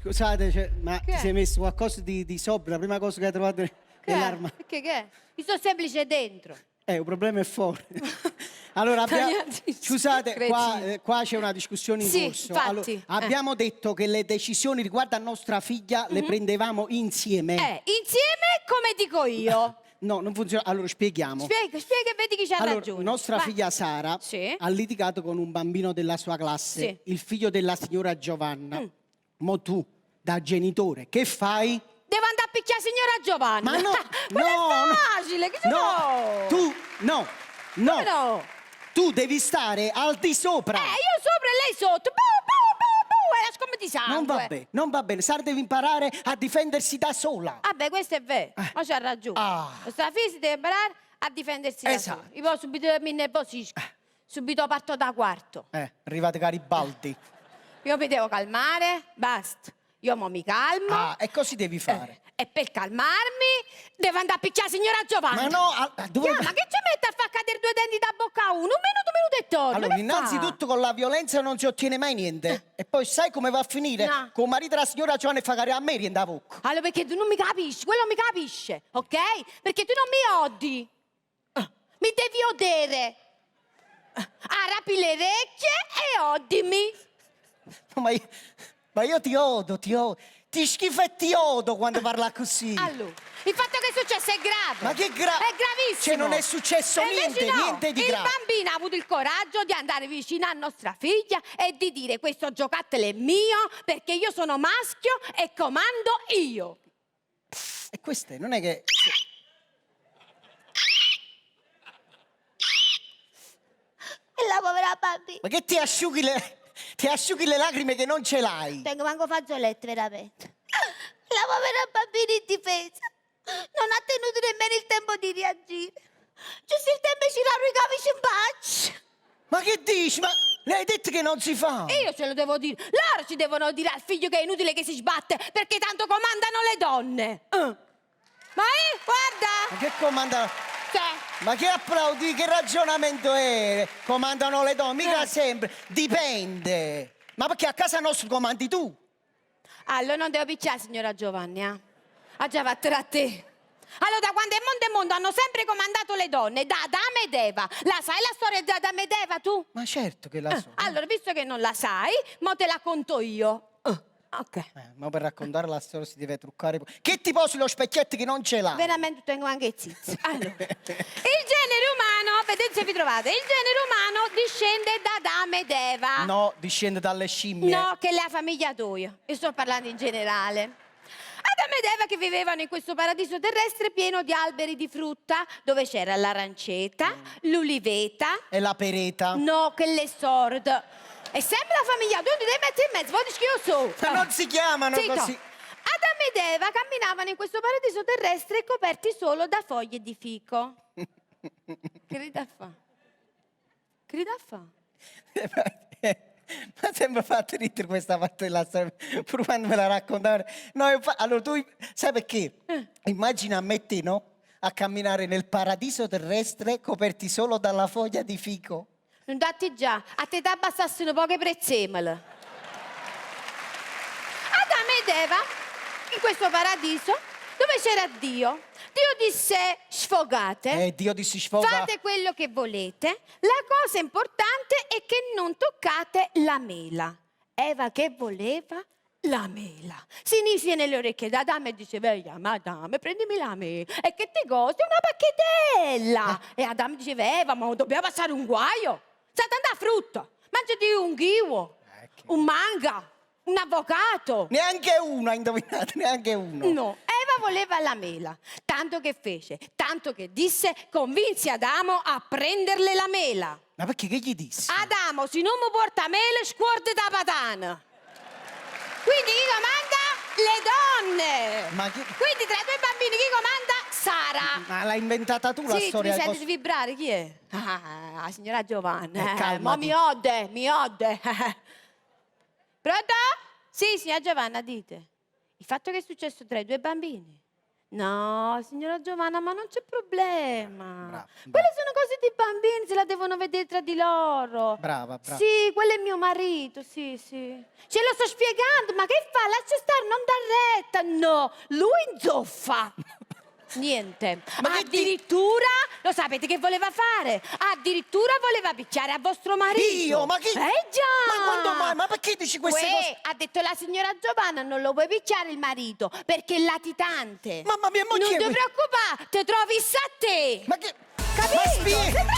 Scusate, ma Che ti è? sei messo qualcosa di sopra? La prima cosa che hai trovato nell'arma? Che è? Io sto semplice dentro. Un problema è fuori. Allora, scusate, qua c'è una discussione in Sì, corso. infatti. Abbiamo detto che le decisioni riguardo a nostra figlia le prendevamo insieme. Insieme come dico io. No, non funziona. Allora, spieghiamo. Spiega e vedi chi c'ha ragione. Nostra Vai. figlia Sara Sì. ha litigato con un bambino della sua classe, Sì. il figlio della signora Giovanna. Mo tu, da genitore, che fai? Devo andare a picchiare signora Giovanna. Ma no, Ma è facile, che no, tu, no. Come no? Tu devi stare al di sopra. Io sopra e lei sotto. È come di sangue. Non va bene. Sara deve imparare a difendersi da sola. Vabbè, questo è vero. Ma c'ha ragione. Questa figlia si deve imparare a difendersi da sola. Io poi subito mi innervosisco. Subito parto da quarto. Arrivate Garibaldi. Io mi devo calmare, basta. Io mo mi calmo. E così devi fare. E per calmarmi devo andare a picchiare signora Giovanna. Ma no, dove... Ma che ci mette a far cadere due denti da bocca a uno? Un minuto e torno. Allora, innanzitutto con la violenza non si ottiene mai niente. E poi sai come va a finire? No. Con il marito della signora Giovanna e fa cadere a me rienda a bocca. Allora, perché tu non mi capisci, quello mi capisce, ok? Perché tu non mi odi. Mi devi odere. Arrapi le orecchie e odimi. Ma io ti odo. Ti schifo e ti odo quando parla così. Allora, il fatto che è successo è grave. Ma che grave? È gravissimo. Cioè non è successo niente, no. niente di grave. Il bambino ha avuto il coraggio di andare vicino a nostra figlia e di dire questo giocattolo è mio perché io sono maschio e comando io. E questo non è che... E la povera bambina. Ma che ti asciughi le lacrime che non ce l'hai? Tengo manco fazzoletto, veramente. La povera bambina indifesa non ha tenuto nemmeno il tempo di reagire. Giusto il tempo ci l'arrugavi in faccia. Ma che dici? Ma le hai detto che non si fa? E io ce lo devo dire. Loro ci devono dire al figlio che è inutile che si sbatte perché tanto comandano le donne. Ma guarda! Ma che comandano? Ma che applaudi? Che ragionamento è? Comandano le donne? Mica sempre. Dipende. Ma perché a casa nostra comandi tu? Allora non devo picchiare, signora Giovanni, Ha già fatto a te. Allora, da quando è mondo hanno sempre comandato le donne, da Adamo ed Eva. La sai la storia di Adamo ed Eva, tu? Ma certo che la so. Allora, visto che non la sai, mo te la conto io. Ok. Ma per raccontare la storia si deve truccare. Che ti posi lo specchietto che non ce l'ha? Veramente tengo anche zizzi. Allora, il genere umano, vedete se vi trovate, il genere umano discende da Adamo ed Eva. No, discende dalle scimmie. No, che è la famiglia tua. Io sto parlando in generale. Adamo ed Eva che vivevano in questo paradiso terrestre pieno di alberi di frutta, dove c'era l'aranceta, l'uliveta. E la pereta. No, che le sordo. È sempre la famiglia, tu ti devi mettere in mezzo, poi dici che io so. Ma non si chiamano Zitto. così. Adamo ed Eva camminavano in questo paradiso terrestre coperti solo da foglie di fico. Che rida fa? Che rida fa? Ma sembra fatto ridere questa parte della storia, pure quando me la raccontavano. No, allora tu, sai perché? Immagina me e te, no? A camminare nel paradiso terrestre coperti solo dalla foglia di fico. Non datti già, a te ti abbassassero poche prezzemole. Adamo ed Eva, in questo paradiso, dove c'era Dio, Dio disse sfogate. Dio disse sfogate. Fate quello che volete. La cosa importante è che non toccate la mela. Eva che voleva? La mela. Si inizia nelle orecchie da Adamo e dice, veglia, madame, prendimi la mela. E che ti costa? Una pacchettella. E Adamo diceva, Eva, ma dobbiamo passare un guaio. Sai tanta frutta. Mangiati un kiwi, un manga, un avocado. Neanche uno, ha indovinato, neanche uno. No, Eva voleva la mela, tanto che fece, tanto che disse, convinse Adamo a prenderle la mela. Ma perché che gli disse? Adamo, se non mi porta mele, scuorde da patana. Quindi chi comanda? Le donne. Ma che... Quindi tra i due bambini chi comanda? Sara. Ma l'hai inventata tu la storia? Sì, mi senti vibrare, chi è? La signora Giovanna. Calmati. Ma mi ode. Pronto? Sì, signora Giovanna, dite. Il fatto che è successo tra i due bambini No, signora Giovanna, ma non c'è problema. Brava, Quelle sono cose di bambini, se la devono vedere tra di loro. Brava, brava. Sì, quello è mio marito, sì, sì. Ce lo sto spiegando, ma che fa? Lascia stare, non dà retta. No, lui inzoffa. Niente. Ma che Addirittura, lo sapete che voleva fare? Addirittura voleva picchiare a vostro marito. Io? Ma che... già! Ma quando mai? Ma perché dici queste cose? Ha detto la signora Giovanna, non lo puoi picchiare il marito, perché è latitante. Mamma mia, ma non chi è ti que- preoccupare, ti trovi a te. Ma che... Capito? Ma spiega...